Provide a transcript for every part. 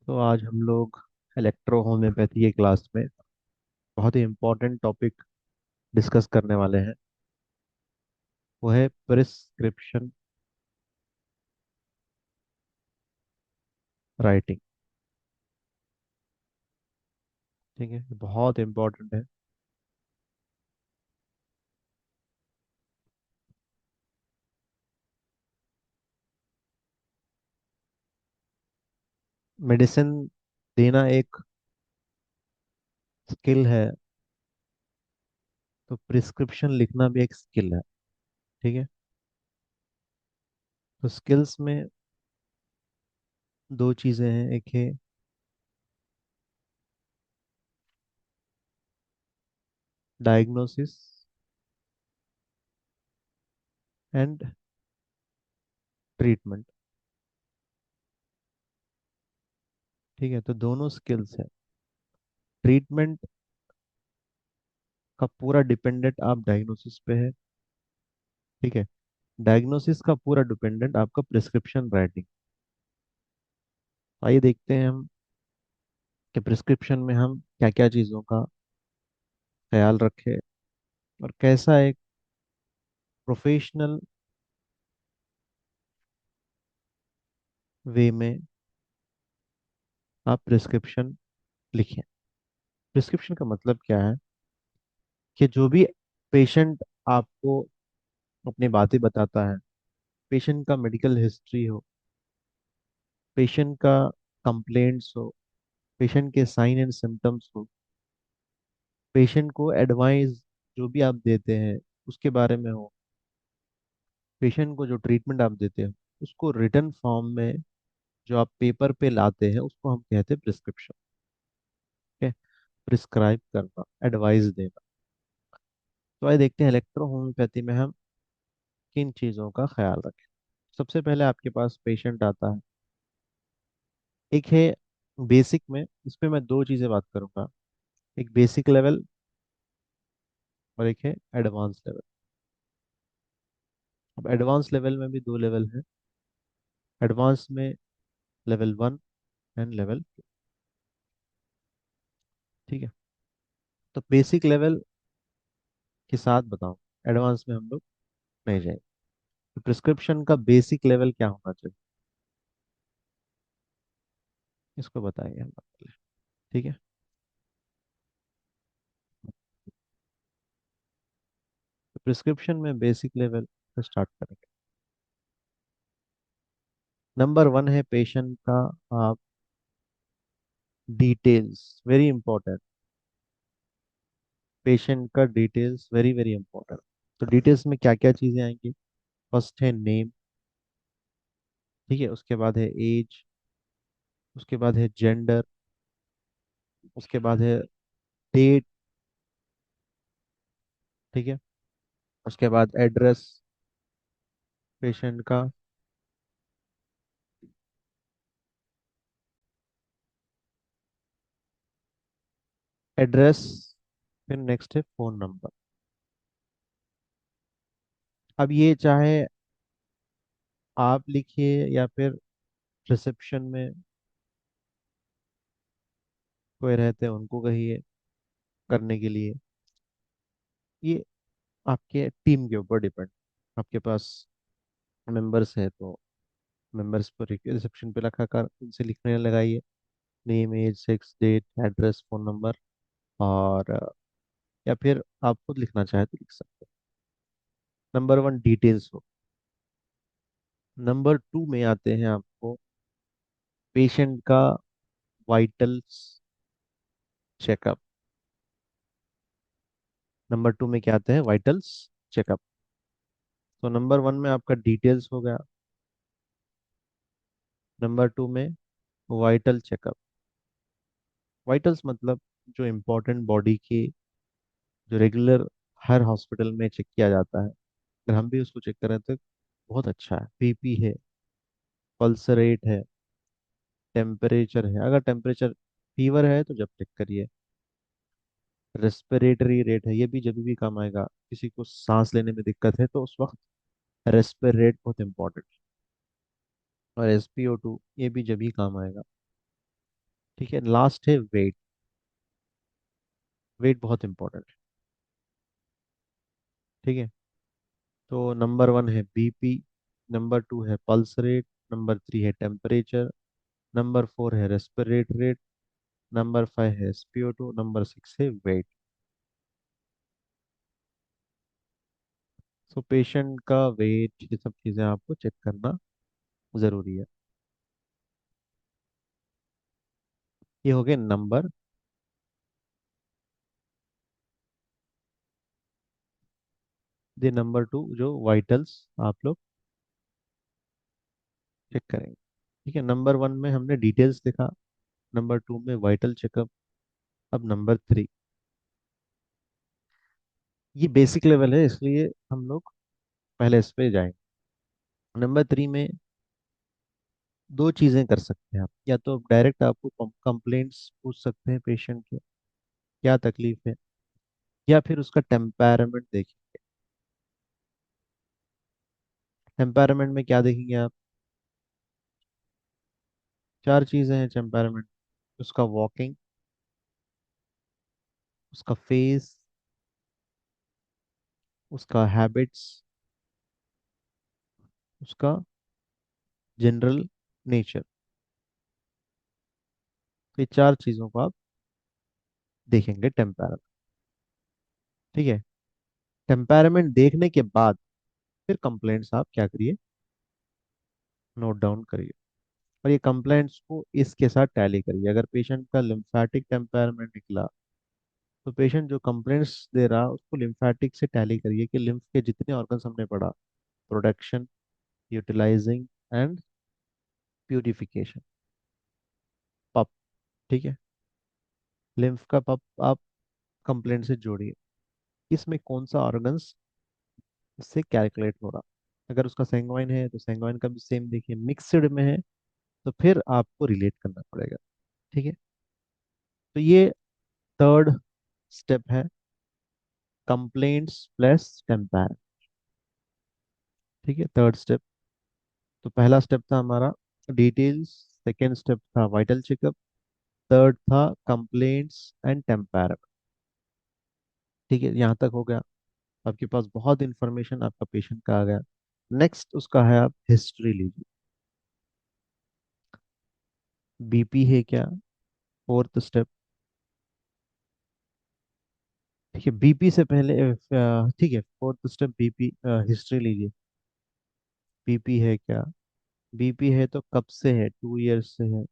तो आज हम लोग इलेक्ट्रो होम्योपैथी के क्लास में बहुत ही इम्पोर्टेंट टॉपिक डिस्कस करने वाले हैं। वो है प्रिस्क्रिप्शन राइटिंग। ठीक है, ये बहुत इम्पोर्टेंट है। मेडिसिन देना एक स्किल है, तो प्रिस्क्रिप्शन लिखना भी एक स्किल है। ठीक है, तो स्किल्स में दो चीज़ें हैं। एक है डायग्नोसिस एंड ट्रीटमेंट। ठीक है, तो दोनों स्किल्स है। ट्रीटमेंट का पूरा डिपेंडेंट आप डायग्नोसिस पे है। ठीक है, डायग्नोसिस का पूरा डिपेंडेंट आपका प्रिस्क्रिप्शन राइटिंग। आइए देखते हैं हम कि प्रिस्क्रिप्शन में हम क्या क्या चीज़ों का ख्याल रखें और कैसा एक प्रोफेशनल वे में आप प्रिस्क्रिप्शन लिखें। प्रिस्क्रिप्शन का मतलब क्या है कि जो भी पेशेंट आपको अपनी बातें बताता है, पेशेंट का मेडिकल हिस्ट्री हो, पेशेंट का कंप्लेंट्स हो, पेशेंट के साइन एंड सिम्टम्स हो, पेशेंट को एडवाइस जो भी आप देते हैं उसके बारे में हो, पेशेंट को जो ट्रीटमेंट आप देते हो उसको रिटर्न फॉर्म में जो आप पेपर पे लाते हैं उसको हम कहते हैं प्रिस्क्रिप्शन। ठीक है, प्रिस्क्राइब करना, एडवाइस देना। तो आइए देखते हैं इलेक्ट्रो होम्योपैथी में हम किन चीज़ों का ख्याल रखें। सबसे पहले आपके पास पेशेंट आता है। एक है बेसिक में, इसमें मैं दो चीज़ें बात करूंगा। एक बेसिक लेवल और एक है एडवांस लेवल। अब एडवांस लेवल में भी दो लेवल है। एडवांस में लेवल 1 एंड लेवल 2। ठीक है, तो बेसिक लेवल के साथ बताऊं, एडवांस में हम लोग नहीं जाएंगे। तो प्रिस्क्रिप्शन का बेसिक लेवल क्या होना चाहिए, इसको बताएंगे हम पहले। ठीक है, तो प्रिस्क्रिप्शन में बेसिक लेवल से स्टार्ट करेंगे। नंबर 1 है पेशेंट का आप डिटेल्स, वेरी इंपॉर्टेंट। पेशेंट का डिटेल्स वेरी वेरी इंपॉर्टेंट। तो डिटेल्स में क्या क्या चीजें आएंगी? फर्स्ट है नेम। ठीक है, उसके बाद है एज, उसके बाद है जेंडर, उसके बाद है डेट। ठीक है, उसके बाद एड्रेस पेशेंट का, एड्रेस, फिर नेक्स्ट है फोन नंबर। अब ये चाहे आप लिखिए या फिर रिसेप्शन में कोई रहते हैं उनको कहिए करने के लिए, ये आपके टीम के ऊपर डिपेंड। आपके पास मेंबर्स है तो मेंबर्स पर रिसेप्शन पे रखा कर उनसे लिखने लगाइए। Name, age, sex, date, address, phone number. और या फिर आप खुद लिखना चाहे तो लिख सकते हैं। नंबर 1 डिटेल्स हो। नंबर 2 में आते हैं आपको पेशेंट का वाइटल्स चेकअप। नंबर 2 में क्या आते हैं? Vitals checkup. तो नंबर 1 में आपका डिटेल्स हो गया, नंबर 2 में वाइटल चेकअप। वाइटल्स मतलब जो इम्पोर्टेंट बॉडी की, जो रेगुलर हर हॉस्पिटल में चेक किया जाता है, अगर हम भी उसको चेक करें तो बहुत अच्छा है। बीपी है, पल्स रेट है, टेम्परेचर है। अगर टेम्परेचर फीवर है तो जब चेक करिए। रेस्पिरेटरी रेट है, ये भी जब भी काम आएगा। किसी को सांस लेने में दिक्कत है तो उस वक्त रेस्पिरेट रेट बहुत इंपॉर्टेंट है। और SpO2 ये भी जब ही काम आएगा। ठीक है, लास्ट है वेट। वेट बहुत इंपॉर्टेंट है। ठीक है, तो नंबर वन है बीपी, नंबर टू है पल्स रेट, नंबर थ्री है टेम्परेचर, नंबर फोर है रेस्पिरेट रेट, नंबर फाइव है एसपीओ2, नंबर सिक्स है वेट। सो पेशेंट का वेट, ये सब चीज़ें आपको चेक करना ज़रूरी है। ये हो गए नंबर। दे नंबर टू जो वाइटल्स आप लोग चेक करेंगे। ठीक है, नंबर वन में हमने डिटेल्स देखा, नंबर टू में वाइटल चेकअप, अब नंबर थ्री। ये बेसिक लेवल है, इसलिए हम लोग पहले इस पे जाएंगे। नंबर थ्री में दो चीज़ें कर सकते हैं आप, या तो डायरेक्ट आपको कंप्लेंट्स पूछ सकते हैं पेशेंट के, क्या तकलीफ है, या फिर उसका टेम्पैरामेंट देखिए। टेम्पैरामेंट में क्या देखेंगे आप? चार चीज़ें हैं टेम्पैरामेंट। उसका वॉकिंग, उसका फेस, उसका हैबिट्स, उसका जनरल नेचर। तो ये चार चीज़ों को आप देखेंगे टेम्पैरामेंट। ठीक है, टेम्पैरामेंट देखने के बाद फिर कंप्लेंट्स आप क्या करिए, नोट डाउन करिए। और ये कंप्लेंट्स को इसके साथ टैली करिए। अगर पेशेंट का लिम्फेटिक टेम्पैरामेंट निकला, तो पेशेंट जो कंप्लेंट्स दे रहा उसको लिम्फेटिक से टैली करिए कि लिम्फ के जितने ऑर्गन्स हमने पढ़ा, प्रोडक्शन, यूटिलाइजिंग एंड प्यूरिफिकेशन, पप। ठीक है, लिम्फ का पप आप कंप्लेंट से जोड़िए, इसमें कौन सा ऑर्गन्स इससे कैलकुलेट हो रहा। अगर उसका सेंगवाइन है तो सेंगवाइन का भी सेम देखिए, मिक्सड में है तो फिर आपको रिलेट करना पड़ेगा। ठीक है, तो ये थर्ड स्टेप है, कंप्लेंट्स प्लस टेम्पर। ठीक है, थर्ड स्टेप। तो पहला स्टेप था हमारा डिटेल्स, सेकेंड स्टेप था वाइटल चेकअप, थर्ड था कंप्लेंट्स एंड टेम्पर। ठीक है, यहाँ तक हो गया। आपके पास बहुत इंफॉर्मेशन आपका पेशेंट का आ गया। नेक्स्ट उसका है, आप हिस्ट्री लीजिए। बीपी है क्या? Fourth step. ठीक है, बीपी से पहले ठीक है, फोर्थ स्टेप बीपी हिस्ट्री लीजिए। बीपी है क्या? बीपी है तो कब से है, 2 इयर्स से है?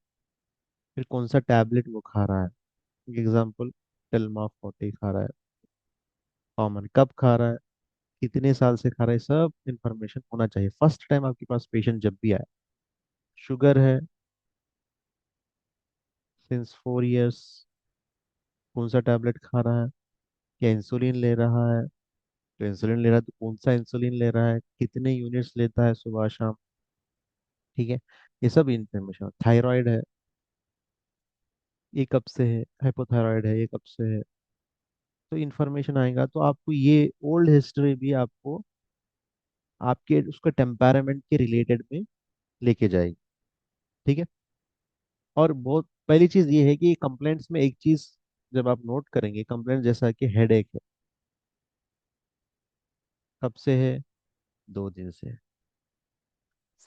फिर कौन सा टैबलेट वो खा रहा है? एग्जाम्पल, टेल्मा 40 खा रहा है, कॉमन कब खा रहा है, कितने साल से खा रहा है, सब इंफॉर्मेशन होना चाहिए फर्स्ट टाइम आपके पास पेशेंट जब भी आए। शुगर है, सिंस 4 इयर्स, कौन सा टैबलेट खा रहा है, क्या इंसुलिन ले रहा है, तो इंसुलिन ले रहा है तो कौन सा इंसुलिन ले रहा है, कितने यूनिट्स लेता है सुबह शाम। ठीक है, ये सब इंफॉर्मेशन। थायराइड है, ये कब से है, हाइपोथायराइड है, ये कब से है, तो इन्फॉर्मेशन आएगा। तो आपको ये ओल्ड हिस्ट्री भी आपको आपके उसका टेम्परामेंट के रिलेटेड में लेके जाएगी। ठीक है, और बहुत पहली चीज ये है कि कंप्लेंट्स में एक चीज जब आप नोट करेंगे, कंप्लेंट जैसा कि हेडेक है, कब से है, 2 दिन से है,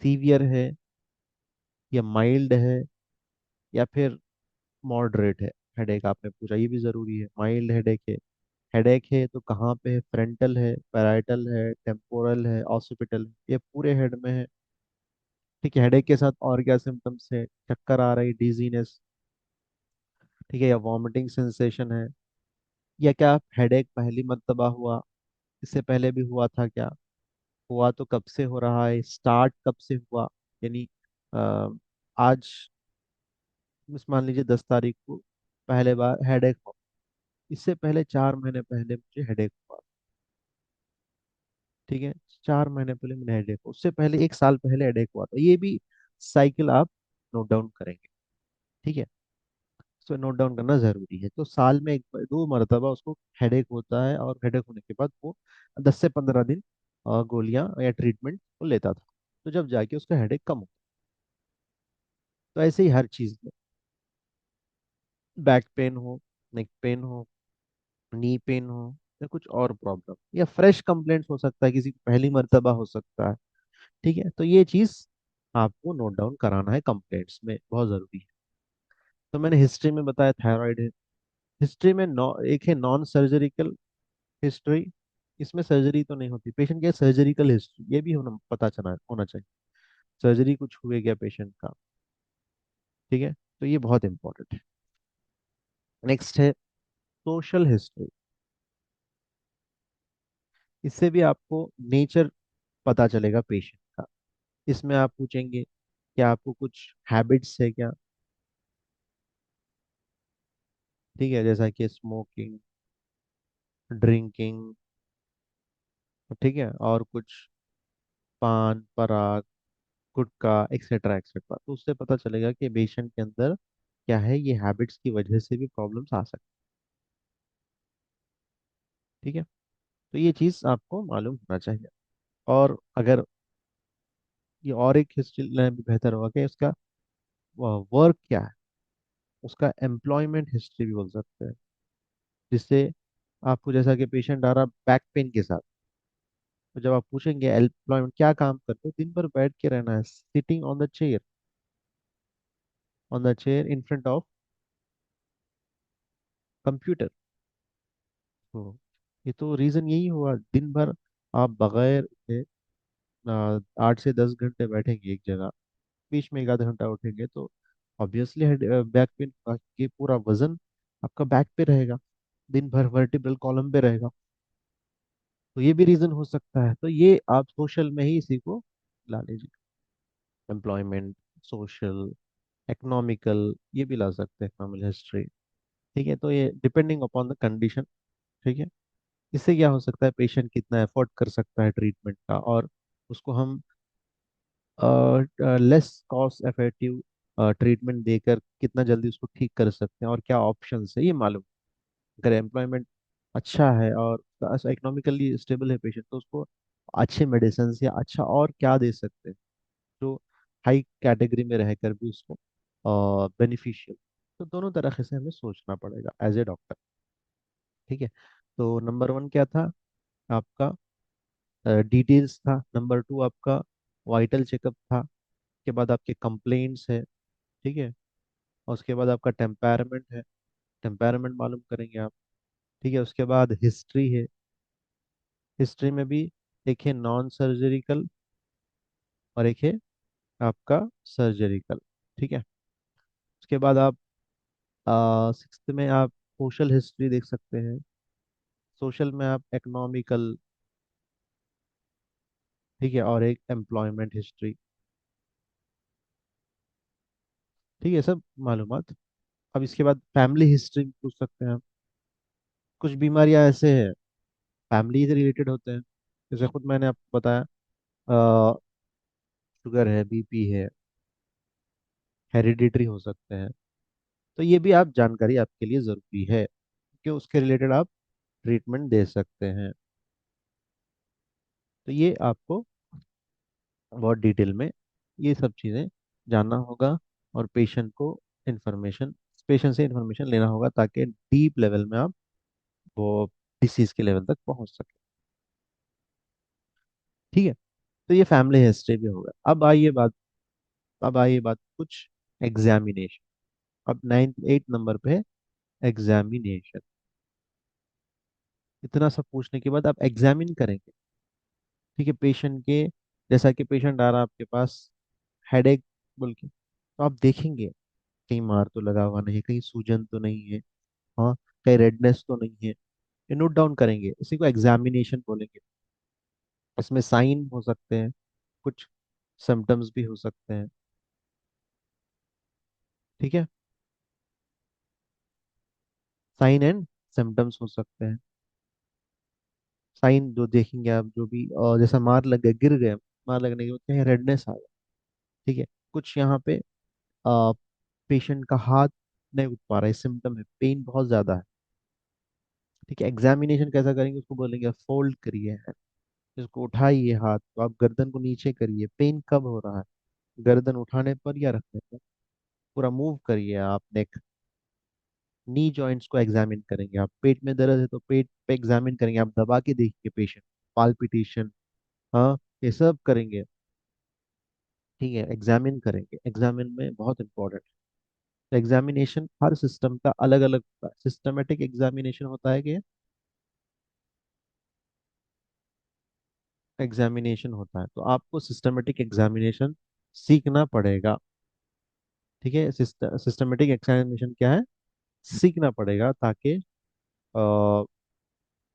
सीवियर है या माइल्ड है या फिर मॉडरेट है। हेडेक आपने पूछा, ये भी जरूरी है। माइल्ड हेडेक है, हेडेक है तो कहाँ पे है, फ्रंटल है, पैराइटल है, टेम्पोरल है, ऑसिपिटल है, ये पूरे हेड में है। ठीक है, हेडेक के साथ और क्या सिम्टम्स है, चक्कर आ रही, डिजीनेस, ठीक है, या वॉमिटिंग सेंसेशन है, या क्या हेडेक पहली मर्तबा हुआ, इससे पहले भी हुआ था क्या, हुआ तो कब से हो रहा है, स्टार्ट कब से हुआ, यानी अ, आज मान लीजिए 10 तारीख को पहले बार हेडेक हुआ, इससे पहले 4 महीने पहले मुझे हेडेक हुआ। ठीक है, 4 महीने पहले मैंने हेडेक हुआ, उससे पहले 1 साल पहले हेडेक हुआ था, ये भी साइकिल आप नोट डाउन करेंगे। ठीक है, तो नोट डाउन करना जरूरी है। तो साल में 2 मरतबा उसको हेडेक होता है, और हेडेक होने के बाद वो 10 से 15 दिन गोलियां या ट्रीटमेंट वो लेता था, तो जब जाके उसका हेडेक कम हो। तो ऐसे ही हर चीज में। बैक पेन हो, नेक पेन हो, नी पेन हो, या कुछ और प्रॉब्लम, या फ्रेश कंप्लेंट्स हो सकता है, किसी को पहली मर्तबा हो सकता है। ठीक है, तो ये चीज आपको नोट डाउन कराना है, कंप्लेंट्स में बहुत जरूरी है। तो मैंने हिस्ट्री में बताया थायराइड है। हिस्ट्री में एक है नॉन सर्जरिकल हिस्ट्री। इसमें सर्जरी तो नहीं होती, पेशेंट की सर्जरिकल हिस्ट्री ये भी पता चला होना चाहिए, सर्जरी कुछ हुए क्या पेशेंट का। ठीक है, तो ये बहुत इंपॉर्टेंट है। नेक्स्ट है सोशल हिस्ट्री। इससे भी आपको नेचर पता चलेगा पेशेंट का। इसमें आप पूछेंगे कि आपको कुछ हैबिट्स है क्या। ठीक है, जैसा कि स्मोकिंग, ड्रिंकिंग, ठीक है, और कुछ पान पराग, गुटखा, एक्सेट्रा एक्सेट्रा, तो उससे पता चलेगा कि पेशेंट के अंदर क्या है, ये हैबिट्स की वजह से भी प्रॉब्लम्स आ सकती है। ठीक है, तो ये चीज़ आपको मालूम होना चाहिए। और अगर ये और एक हिस्ट्री लेना भी बेहतर होगा कि उसका वर्क क्या है, उसका एम्प्लॉयमेंट हिस्ट्री भी बोल सकते हैं, जिससे आपको, जैसा कि पेशेंट आ रहा बैक पेन के साथ, तो जब आप पूछेंगे एम्प्लॉयमेंट क्या काम करते हो, दिन भर बैठ के रहना है, sitting on the chair, on the chair in front of computer. तो ये तो रीजन यही हुआ, दिन भर आप बगैर 8 से 10 घंटे बैठेंगे एक जगह, बीच में एक आधा घंटा उठेंगे, तो ऑब्वियसली बैक पेन का ये पूरा वजन आपका बैक पे रहेगा, दिन भर वर्टिब्रल कॉलम पे रहेगा। तो ये भी रीजन हो सकता है, तो ये आप सोशल में ही इसी को ला लीजिए, एम्प्लॉयमेंट, सोशल, इकोनॉमिकल, ये भी ला सकते हैं फैमिली हिस्ट्री। ठीक है, तो ये डिपेंडिंग अपॉन द कंडीशन। ठीक है, इससे क्या हो सकता है, पेशेंट कितना एफोर्ड कर सकता है ट्रीटमेंट का, और उसको हम लेस कॉस्ट इफेक्टिव ट्रीटमेंट देकर कितना जल्दी उसको ठीक कर सकते हैं, और क्या ऑप्शन है ये मालूम। अगर एम्प्लॉयमेंट अच्छा है और इकोनॉमिकली स्टेबल है पेशेंट, तो उसको अच्छे मेडिसिन या अच्छा और क्या दे सकते हैं जो हाई कैटेगरी में रहकर भी उसको बेनिफिशियल। तो दोनों तरह से हमें सोचना पड़ेगा एज ए डॉक्टर। ठीक है, तो नंबर वन क्या था आपका, डिटेल्स था। नंबर टू आपका वाइटल चेकअप था। उसके बाद आपके कंप्लेंट्स है। ठीक है, और उसके बाद आपका टेम्पैरामेंट है, टेम्पैरामेंट मालूम करेंगे आप। ठीक है, उसके बाद हिस्ट्री है। हिस्ट्री में भी एक है नॉन सर्जरिकल और एक है आपका सर्जरिकल। ठीक है, उसके बाद आप सिक्स्थ में आप सोशल हिस्ट्री देख सकते हैं। सोशल में आप इकोनॉमिकल, ठीक है, और एक एम्प्लॉयमेंट हिस्ट्री। ठीक है, सब मालूमात। अब इसके बाद फैमिली हिस्ट्री पूछ सकते हैं आप। कुछ बीमारियां ऐसे हैं फैमिली से रिलेटेड होते हैं, जैसे खुद मैंने आपको बताया, शुगर है, बीपी है, हेरिडिटरी हो सकते हैं। तो ये भी आप जानकारी आपके लिए ज़रूरी है, कि उसके रिलेटेड आप ट्रीटमेंट दे सकते हैं। तो ये आपको बहुत डिटेल में ये सब चीज़ें जानना होगा, और पेशेंट से इंफॉर्मेशन लेना होगा, ताकि डीप लेवल में आप वो डिसीज के लेवल तक पहुंच सके। ठीक है, तो ये फैमिली हिस्ट्री भी होगा। अब आइए बात कुछ एग्जामिनेशन। अब 8 नंबर पे है एग्जामिनेशन। इतना सब पूछने के बाद आप एग्जामिन करेंगे। ठीक है, पेशेंट के, जैसा कि पेशेंट आ रहा है आपके पास हेडेक बोल के, तो आप देखेंगे कहीं मार तो लगा हुआ नहीं है, कहीं सूजन तो नहीं है, हाँ, कहीं रेडनेस तो नहीं है, ये नोट डाउन करेंगे, इसी को एग्जामिनेशन बोलेंगे। इसमें साइन हो सकते हैं, कुछ सिम्टम्स भी हो सकते हैं। ठीक है, साइन एंड सिम्टम्स हो सकते हैं। साइन जो देखेंगे आप, जो भी जैसा मार लग गए, गिर गए, मार लगने के बाद कहीं रेडनेस आ गया। ठीक है, कुछ यहाँ पे पेशेंट का हाथ नहीं उठ पा रहा है, सिम्टम है, पेन बहुत ज्यादा है। ठीक है, एग्जामिनेशन कैसा करेंगे, उसको बोलेंगे फोल्ड करिए, इसको उठाइए, हाथ तो आप गर्दन को नीचे करिए, पेन कब हो रहा है, गर्दन उठाने पर या रखने पर, पूरा मूव करिए आप नेक। नी जॉइंट्स को एग्जामिन करेंगे, आप पेट में दर्द है तो पेट पे एग्जामिन करेंगे, आप दबा के देखिए पेशेंट, पाल्पिटेशन, हाँ, ये सब करेंगे। ठीक है, एग्जामिन करेंगे, एग्जामिन में बहुत इंपॉर्टेंट है। एग्जामिनेशन हर सिस्टम का अलग अलग होता है, सिस्टमेटिक एग्जामिनेशन होता है कि एग्जामिनेशन होता है, तो आपको सिस्टमेटिक एग्जामिनेशन सीखना पड़ेगा। ठीक है, सिस्टमेटिक एग्जामिनेशन क्या है, सीखना पड़ेगा, ताकि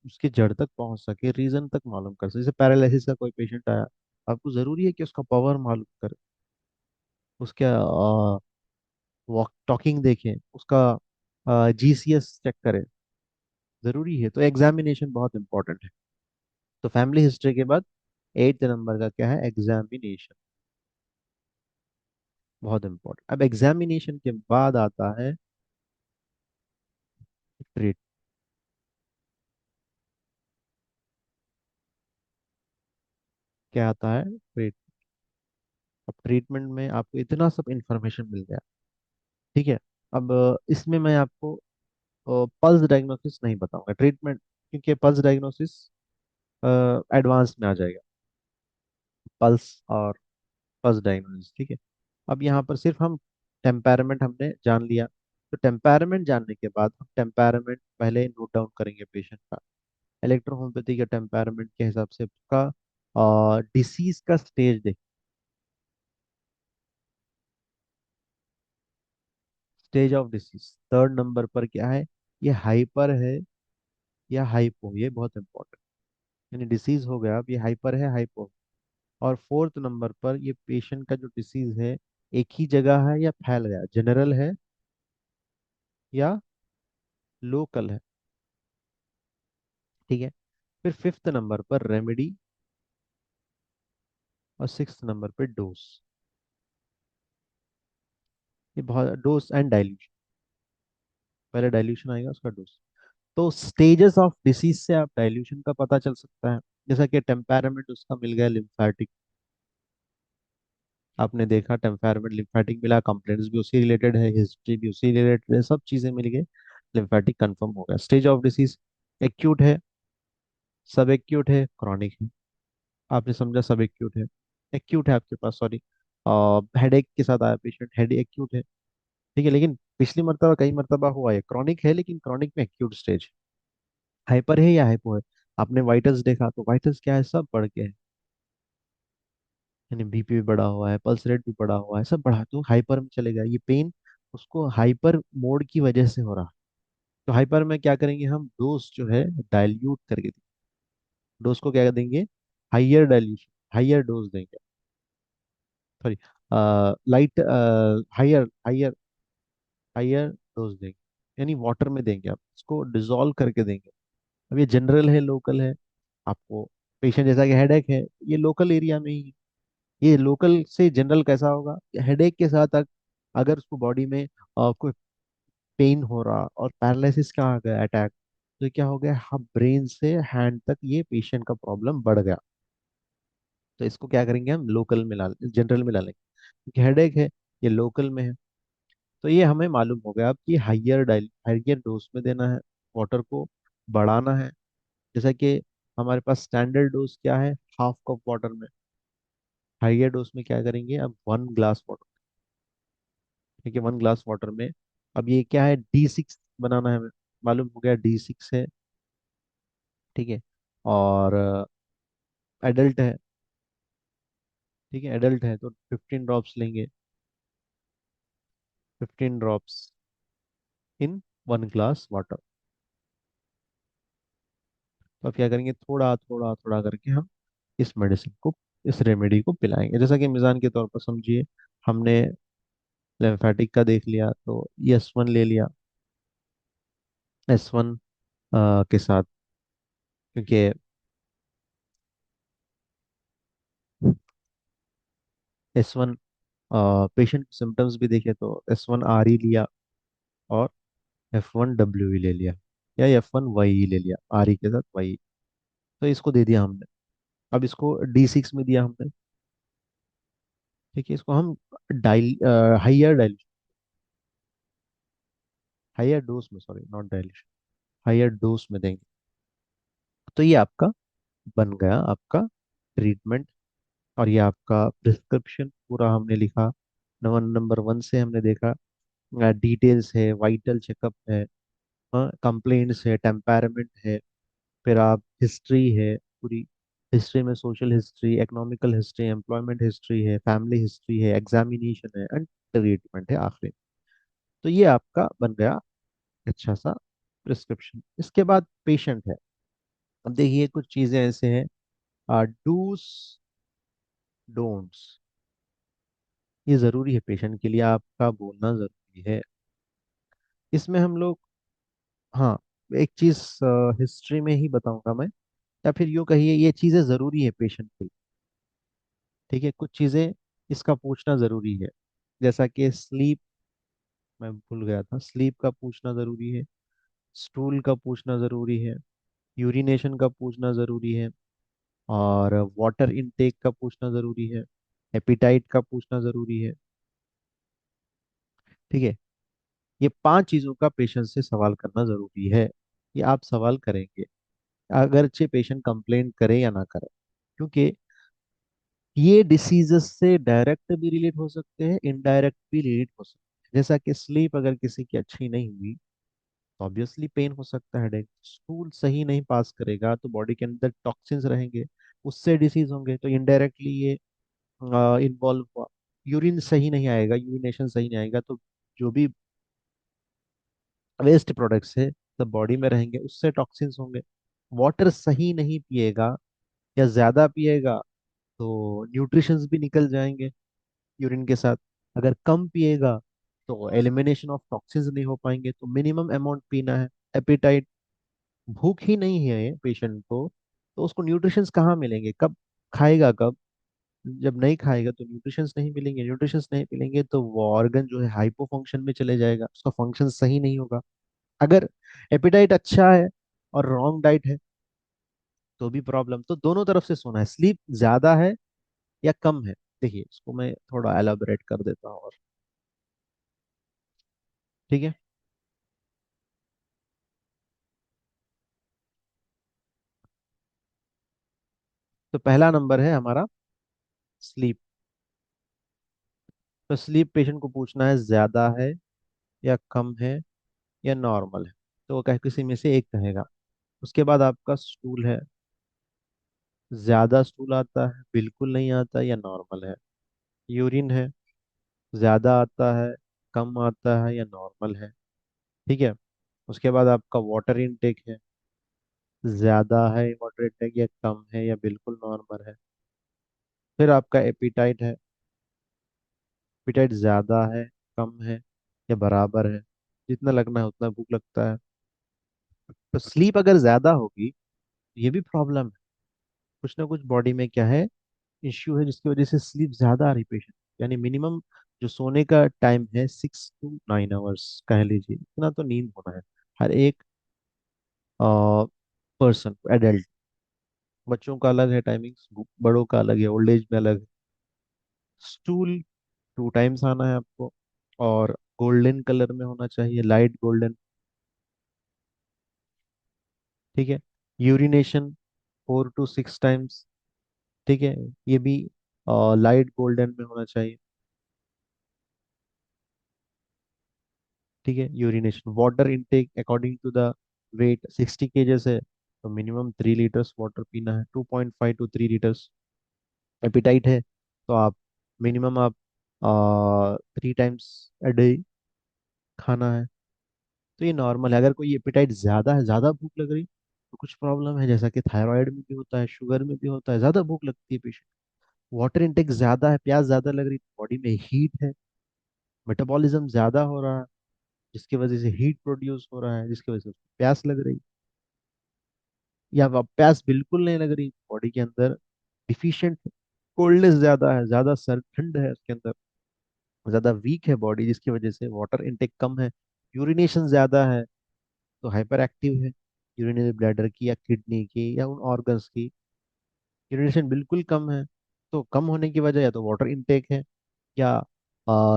उसके जड़ तक पहुंच सके, रीजन तक मालूम कर सके। जैसे पैरालिसिस का कोई पेशेंट आया, आपको जरूरी है कि उसका पावर मालूम करें, उसका वॉक टॉकिंग देखें, उसका जीसीएस चेक करें, जरूरी है। तो एग्जामिनेशन बहुत इंपॉर्टेंट है। तो फैमिली हिस्ट्री के बाद 8 नंबर का क्या है, एग्जामिनेशन, बहुत इंपॉर्टेंट। अब एग्जामिनेशन के बाद आता है ट्रीट। क्या आता है, ट्रीट। अब ट्रीटमेंट में आपको इतना सब इंफॉर्मेशन मिल गया। ठीक है, अब इसमें मैं आपको पल्स डायग्नोसिस नहीं बताऊंगा ट्रीटमेंट, क्योंकि पल्स डायग्नोसिस एडवांस में आ जाएगा, पल्स और पल्स डायग्नोसिस। ठीक है, अब यहाँ पर सिर्फ हम टेम्पैरामेंट हमने जान लिया। तो टेम्पैरामेंट जानने के बाद हम टेम्पैरामेंट पहले नोट डाउन करेंगे पेशेंट का। इलेक्ट्रोहोम्योपैथी के टेम्पैरामेंट के हिसाब से उसका डिसीज का स्टेज देख, stage of disease 3rd number पर क्या है, ये हाइपर है या हाइपो, ये बहुत इंपॉर्टेंट। यानी डिसीज हो गया, अब ये हाइपर है हाइपो। और 4th नंबर पर ये पेशेंट का जो डिसीज है, एक ही जगह है या फैल गया, जनरल है या लोकल है। ठीक है, फिर 5th नंबर पर रेमेडी, और 6th नंबर पर डोज। ये बहुत, डोज एंड डाइल्यूशन, पहले डाइल्यूशन आएगा उसका डोज। तो स्टेजेस ऑफ डिसीज से आप डाइल्यूशन का पता चल सकता है। जैसा कि टेम्पैरामेंट उसका मिल गया लिम्फेटिक, आपने देखा टेम्पैरामेंट लिम्फेटिक मिला, कंप्लेंट्स भी उसी रिलेटेड है, हिस्ट्री भी उसी रिलेटेड है, सब चीजें मिल गई, लिम्फेटिक कंफर्म हो गया। स्टेज ऑफ डिसीज एक्यूट है, सब एक्यूट है, क्रॉनिक है। आपने समझा, सब एक्यूट है, एक्यूट है आपके पास, सॉरी, हेडेक के साथ आया पेशेंट, हेड एक्यूट है। ठीक है, लेकिन पिछली मरतबा कई मरतबा हुआ है क्रॉनिक है, लेकिन क्रॉनिक में एक्यूट स्टेज, हाइपर है या हाइपो है। आपने वाइटल्स देखा तो वाइटल्स क्या है, सब बढ़ के है, यानी बीपी भी बढ़ा हुआ है, पल्स रेट भी बढ़ा हुआ है, सब बढ़ा, तो हाइपर में चलेगा। ये पेन उसको हाइपर मोड की वजह से हो रहा है। तो हाइपर में क्या करेंगे, हम डोज जो है डाइल्यूट करके देंगे, डोज को क्या देंगे, हाइयर डाइल्यूशन, हाइयर डोज देंगे, sorry, light, higher higher higher dose देंगे, यानी वाटर में देंगे, आप इसको डिजोल्व करके देंगे। अब ये जनरल है लोकल है, आपको पेशेंट जैसा कि हेडेक है, ये लोकल एरिया में ही है। ये लोकल से जनरल कैसा होगा, हेडेक के साथ अगर उसको बॉडी में कोई पेन हो रहा और पैरालिसिस का आ गया अटैक, तो ये क्या हो गया, हम ब्रेन से हैंड तक ये पेशेंट का प्रॉब्लम बढ़ गया। तो इसको क्या करेंगे, हम लोकल में ला, जनरल में ला लेंगे, क्योंकि हेडेक है, ये लोकल में है। तो ये हमें मालूम हो गया अब कि हाइयर डोज में देना है, वाटर को बढ़ाना है। जैसा कि हमारे पास स्टैंडर्ड डोज क्या है, हाफ कप वाटर में, हाइयर डोज में क्या करेंगे, अब 1 ग्लास वाटर। ठीक है, 1 ग्लास वाटर में, अब ये क्या है, D6 बनाना है हमें, मालूम हो गया D6 है। ठीक है, और एडल्ट है, ठीक है, एडल्ट है तो 15 ड्रॉप्स लेंगे, 15 ड्रॉप्स इन 1 ग्लास वाटर। तो अब क्या करेंगे, थोड़ा थोड़ा थोड़ा करके हम इस मेडिसिन को, इस रेमेडी को पिलाएंगे। जैसा कि मिजान के तौर पर समझिए, हमने लिम्फेटिक का देख लिया, तो S1 ले लिया, S1 के साथ, क्योंकि S1 पेशेंट सिम्टम्स भी देखे तो S1 RE लिया, और F1 WE ले लिया, या F1 YE ले लिया, RE के साथ YE। तो इसको दे दिया हमने, अब इसको D6 में दिया हमने। ठीक है, इसको हम हाइयर डाइल्यूशन, हायर डोज में, sorry not dilution, higher dose में देंगे। तो ये आपका बन गया आपका ट्रीटमेंट। और ये आपका प्रिस्क्रिप्शन पूरा हमने लिखा। नंबर 1 से हमने देखा, डिटेल्स है, वाइटल चेकअप है, कंप्लेंट्स है, टेम्परामेंट है, फिर आप हिस्ट्री है पूरी, हिस्ट्री में social history, economical history, employment history है, फैमिली हिस्ट्री है, एग्जामिनेशन है एंड ट्रीटमेंट है आखिरी। तो ये आपका बन गया अच्छा सा प्रिस्क्रिप्शन। इसके बाद पेशेंट है। अब देखिए कुछ चीजें ऐसे हैं, डूस डोंट्स, ये जरूरी है पेशेंट के लिए, आपका बोलना जरूरी है। इसमें हम लोग, हाँ, एक चीज हिस्ट्री में ही बताऊंगा मैं, या फिर यूं कहिए ये चीजें जरूरी है पेशेंट के लिए। ठीक है, कुछ चीजें इसका पूछना जरूरी है, जैसा कि स्लीप, मैं भूल गया था, स्लीप का पूछना जरूरी है, स्टूल का पूछना जरूरी है, यूरिनेशन का पूछना जरूरी है, और वाटर इनटेक का पूछना जरूरी है, एपिटाइट का पूछना जरूरी है। ठीक है, ये 5 चीजों का पेशेंट से सवाल करना जरूरी है। ये आप सवाल करेंगे, अगरचे पेशेंट कंप्लेंट करे या ना करे, क्योंकि ये डिसीजेस से डायरेक्ट भी रिलेट हो सकते हैं, इनडायरेक्ट भी रिलेट हो सकते हैं। जैसा कि स्लीप अगर किसी की अच्छी नहीं हुई तो ऑब्वियसली पेन हो सकता है, हेडेक। स्टूल सही नहीं पास करेगा तो बॉडी के अंदर टॉक्सिन्स रहेंगे, उससे डिसीज होंगे, तो इनडायरेक्टली ये इन्वॉल्व हुआ। यूरिन सही नहीं आएगा, यूरिनेशन सही नहीं आएगा, तो जो भी वेस्ट प्रोडक्ट्स है सब बॉडी में रहेंगे, उससे टॉक्सिन्स होंगे। वाटर सही नहीं पिएगा या ज्यादा पिएगा तो न्यूट्रिशंस भी निकल जाएंगे यूरिन के साथ। अगर कम पिएगा तो एलिमिनेशन ऑफ टॉक्सिन्स नहीं हो पाएंगे, तो मिनिमम अमाउंट पीना है। एपिटाइट, भूख ही नहीं है पेशेंट को, तो उसको न्यूट्रिशंस कहाँ मिलेंगे, कब खाएगा कब? जब नहीं खाएगा तो न्यूट्रिशंस नहीं मिलेंगे, न्यूट्रिशंस नहीं मिलेंगे तो वो ऑर्गन जो है हाइपो फंक्शन में चले जाएगा, उसका फंक्शन सही नहीं होगा। अगर एपिटाइट अच्छा है और रॉन्ग डाइट है तो भी प्रॉब्लम। तो दोनों तरफ से सोना है, स्लीप ज्यादा है या कम है। देखिए इसको मैं थोड़ा एलाबोरेट कर देता हूँ और, ठीक है। तो पहला नंबर है हमारा स्लीप। तो स्लीप पेशेंट को पूछना है ज्यादा है या कम है या नॉर्मल है, तो वो कह किसी में से एक कहेगा। उसके बाद आपका स्टूल है, ज्यादा स्टूल आता है, बिल्कुल नहीं आता, या नॉर्मल है। यूरिन है, ज्यादा आता है, कम आता है, या नॉर्मल है। ठीक है, उसके बाद आपका वाटर इनटेक है, ज्यादा है वाटर इनटेक, या कम है, या बिल्कुल नॉर्मल है। फिर आपका एपिटाइट है, एपिटाइट ज्यादा है, कम है, या बराबर है, जितना लगना है उतना भूख लगता है। तो स्लीप अगर ज्यादा होगी, ये भी प्रॉब्लम है, कुछ ना कुछ बॉडी में क्या है, इश्यू है, जिसकी वजह से स्लीप ज्यादा आ रही पेशेंट। यानी मिनिमम जो सोने का टाइम है 6 to 9 आवर्स कह लीजिए, इतना तो नींद होना है हर एक पर्सन को, एडल्ट। बच्चों का अलग है टाइमिंग्स, बड़ों का अलग है, ओल्ड एज में अलग है। स्टूल 2 टाइम्स आना है आपको, और गोल्डन कलर में होना चाहिए, लाइट गोल्डन। ठीक है, यूरिनेशन 4 to 6 टाइम्स। ठीक है, ये भी लाइट गोल्डन में होना चाहिए। ठीक है, urination, water intake according to the weight, 60 kgs है तो मिनिमम 3 लीटर्स वाटर पीना है, 2.5 to 3 लीटर्स। एपिटाइट है तो आप मिनिमम आप 3 टाइम्स अ डे खाना है। तो ये नॉर्मल है। अगर कोई एपिटाइट ज्यादा है, ज्यादा भूख लग रही, तो कुछ प्रॉब्लम है, जैसा कि थायराइड में भी होता है, शुगर में भी होता है, ज्यादा भूख लगती है पेशेंट। वाटर इनटेक ज्यादा है, प्यास ज्यादा लग रही, बॉडी में हीट है, मेटाबॉलिज्म ज्यादा हो रहा है, जिसकी वजह से हीट प्रोड्यूस हो रहा है, जिसकी वजह से उसको प्यास लग रही। या प्यास बिल्कुल नहीं लग रही, बॉडी के अंदर डिफिशिएंट, कोल्डनेस ज्यादा है, ज्यादा सर ठंड है उसके अंदर, ज्यादा वीक है बॉडी, जिसकी वजह से वाटर इनटेक कम है। यूरिनेशन ज्यादा है तो हाइपर एक्टिव है, यूरिनरी ब्लैडर की या किडनी की या उन ऑर्गन्स की। यूरिनेशन बिल्कुल कम है, तो कम होने की वजह या तो वाटर इनटेक है, या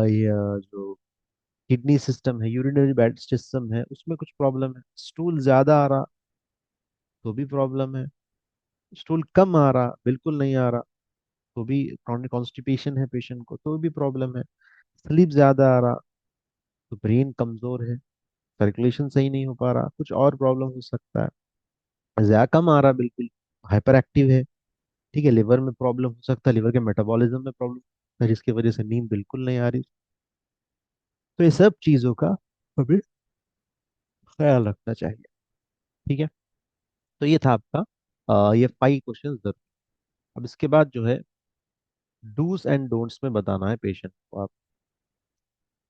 ये जो किडनी सिस्टम है, यूरिनरी बैड सिस्टम है, उसमें कुछ प्रॉब्लम है, स्टूल ज्यादा आ रहा तो भी प्रॉब्लम है, स्टूल कम आ रहा बिल्कुल नहीं आ रहा तो भी, क्रॉनिक कॉन्स्टिपेशन है पेशेंट को तो भी प्रॉब्लम है, स्लीप ज्यादा आ रहा तो ब्रेन कमजोर है, सर्कुलेशन सही नहीं हो पा रहा, कुछ और प्रॉब्लम हो सकता है, ज्यादा कम आ रहा बिल्कुल, हाइपर एक्टिव है, ठीक है, लिवर में प्रॉब्लम हो सकता है, लिवर के मेटाबॉलिज्म में प्रॉब्लम है, जिसकी वजह से नींद बिल्कुल नहीं आ रही। तो ये सब चीजों का हमें ख्याल रखना चाहिए। ठीक है, तो ये था आपका ये 5 क्वेश्चन। अब इसके बाद जो है डूज एंड डोंट्स में बताना है पेशेंट को आप,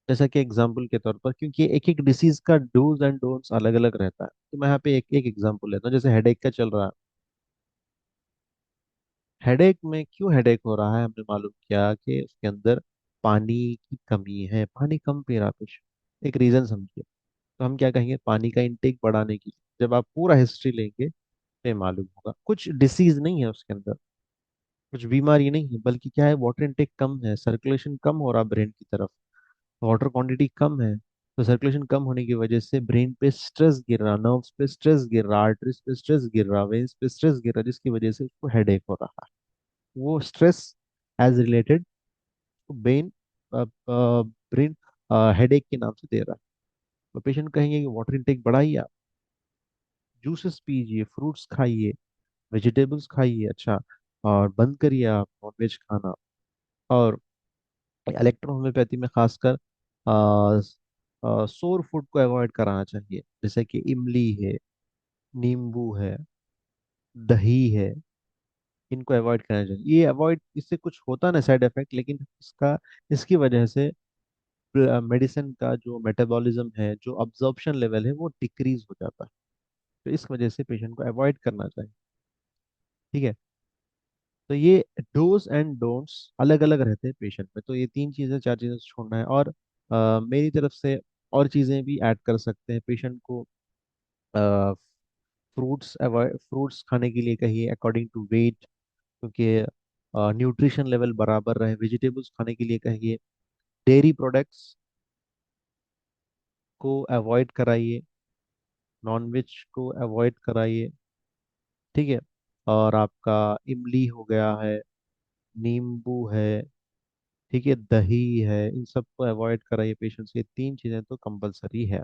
जैसा कि एग्जाम्पल के तौर पर, क्योंकि एक एक डिसीज का डूज एंड डोंट्स अलग अलग रहता है, तो मैं यहाँ पे एक एक एग्जाम्पल लेता हूँ। जैसे हेडेक का चल रहा है, हेडेक में क्यों हेडेक हो रहा है, हमने मालूम किया कि उसके अंदर पानी की कमी है, पानी कम पी रहा पेशेंट, एक रीजन समझिए। तो हम क्या कहेंगे, पानी का इंटेक बढ़ाने की, जब आप पूरा हिस्ट्री लेंगे तो ये मालूम होगा कुछ डिसीज नहीं है उसके अंदर, कुछ बीमारी नहीं है, बल्कि क्या है, वाटर इंटेक कम है, सर्कुलेशन कम हो रहा ब्रेन की तरफ, वाटर क्वांटिटी कम है, तो सर्कुलेशन कम होने की वजह से ब्रेन पे स्ट्रेस गिर रहा, नर्व्स पे स्ट्रेस गिर रहा, आर्टरीज पे स्ट्रेस गिर रहा, वेन्स पे स्ट्रेस गिर रहा, जिसकी वजह से उसको हेडेक हो रहा है। वो stress age related brain brain headache के नाम से दे रहा है। तो पेशेंट कहेंगे कि वाटर इंटेक बढ़ाइए आप, जूसेस पीजिए, फ्रूट्स खाइए, वेजिटेबल्स खाइए, अच्छा, और बंद करिए आप नॉनवेज खाना। और इलेक्ट्रोहोम्योपैथी में खासकर सोर फूड को अवॉइड कराना चाहिए, जैसे कि इमली है, नींबू है, दही है, इनको अवॉइड करना चाहिए। ये अवॉइड, इससे कुछ होता ना साइड इफेक्ट, लेकिन इसका, इसकी वजह से मेडिसिन का जो मेटाबॉलिज्म है, जो अब्जॉर्प्शन लेवल है, वो डिक्रीज हो जाता है। तो इस वजह से पेशेंट को अवॉइड करना चाहिए। ठीक है, तो ये डोज एंड डोंट्स अलग अलग रहते हैं पेशेंट में, तो ये 3 चीज़ें 4 चीज़ें छोड़ना है। और मेरी तरफ से और चीज़ें भी ऐड कर सकते हैं पेशेंट को, फ्रूट्स अवॉइड, फ्रूट्स खाने के लिए कहिए अकॉर्डिंग टू वेट, क्योंकि न्यूट्रिशन लेवल बराबर रहे, वेजिटेबल्स खाने के लिए कहिए, डेयरी प्रोडक्ट्स को अवॉइड कराइए, नॉनवेज को अवॉइड कराइए। ठीक है, और आपका इमली हो गया है, नींबू है, ठीक है, दही है, इन सब को अवॉइड कराइए पेशेंट्स, ये 3 चीजें तो कंपलसरी है।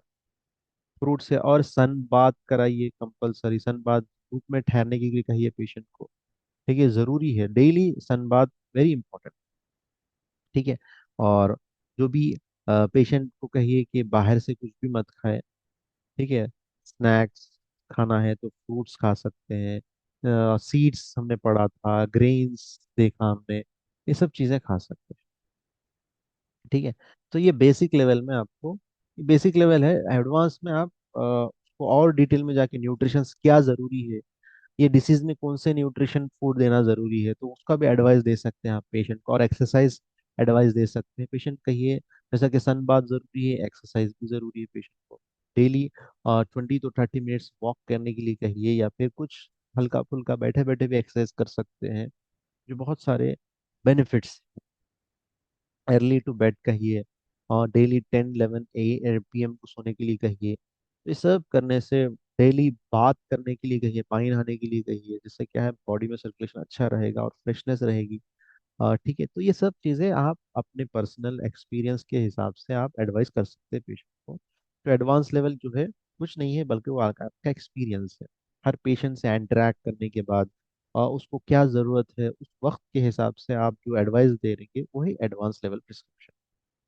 फ्रूट से, और सन बाथ कराइए कंपलसरी, सन बाथ धूप में ठहरने के लिए कहिए पेशेंट को, ठीक है, जरूरी है daily sun bath, very important. ठीक है, और जो भी पेशेंट को कहिए कि बाहर से कुछ भी मत खाए, ठीक है, स्नैक्स खाना है तो फ्रूट्स खा सकते हैं, सीड्स हमने पढ़ा था, ग्रेन्स देखा हमने, ये सब चीज़ें खा सकते हैं। ठीक है, तो ये बेसिक लेवल में आपको, बेसिक लेवल है, एडवांस में आप उसको और डिटेल में जाके न्यूट्रिशन क्या ज़रूरी है, ये डिसीज में कौन से न्यूट्रिशन फूड देना ज़रूरी है, तो उसका भी एडवाइस दे सकते हैं आप पेशेंट को, और एक्सरसाइज एडवाइस दे सकते हैं पेशेंट, कहिए जैसा कि सन बाथ ज़रूरी है, एक्सरसाइज भी ज़रूरी है पेशेंट को, डेली 20 to 30 मिनट्स वॉक करने के लिए कहिए, या फिर कुछ हल्का फुल्का बैठे बैठे भी एक्सरसाइज कर सकते हैं, जो बहुत सारे बेनिफिट्स। अर्ली टू बेड कहिए, और डेली 10-11 PM को सोने के लिए कहिए, ये सब करने से, डेली बात करने के लिए कहिए, पानी नहाने के लिए कहिए, जिससे क्या है, बॉडी में सर्कुलेशन अच्छा रहेगा और फ्रेशनेस रहेगी। ठीक है, तो ये सब चीज़ें आप अपने पर्सनल एक्सपीरियंस के हिसाब से आप एडवाइस कर सकते हैं पेशेंट को। तो एडवांस लेवल जो है कुछ नहीं है, बल्कि वो आपका एक्सपीरियंस है, हर पेशेंट से इंटरेक्ट करने के बाद उसको क्या ज़रूरत है, उस वक्त के हिसाब से आप जो एडवाइस दे रहेंगे वही एडवांस लेवल प्रिस्क्रिप्शन।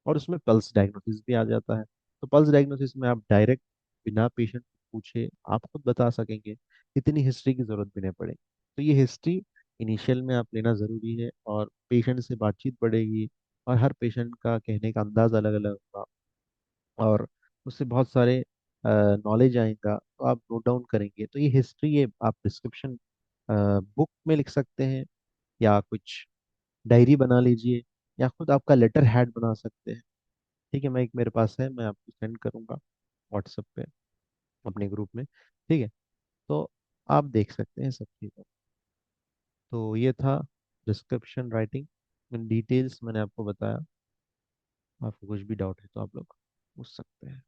और उसमें पल्स डायग्नोसिस भी आ जाता है। तो पल्स डायग्नोसिस में आप डायरेक्ट बिना पेशेंट पूछे आप खुद बता सकेंगे, इतनी हिस्ट्री की जरूरत भी नहीं पड़ेगी। तो ये हिस्ट्री इनिशियल में आप लेना ज़रूरी है, और पेशेंट से बातचीत बढ़ेगी, और हर पेशेंट का कहने का अंदाज अलग अलग होगा, और उससे बहुत सारे नॉलेज आएगा, तो आप नोट डाउन करेंगे, तो ये हिस्ट्री, ये आप प्रिस्क्रिप्शन बुक में लिख सकते हैं, या कुछ डायरी बना लीजिए, या खुद आपका लेटर हेड बना सकते हैं। ठीक है, मैं एक, मेरे पास है, मैं आपको सेंड करूंगा व्हाट्सएप पे, अपने ग्रुप में। ठीक है, तो आप देख सकते हैं सब चीज़ें। तो ये था डिस्क्रिप्शन राइटिंग, इन डिटेल्स मैंने आपको बताया। आपको कुछ भी डाउट है तो आप लोग पूछ सकते हैं।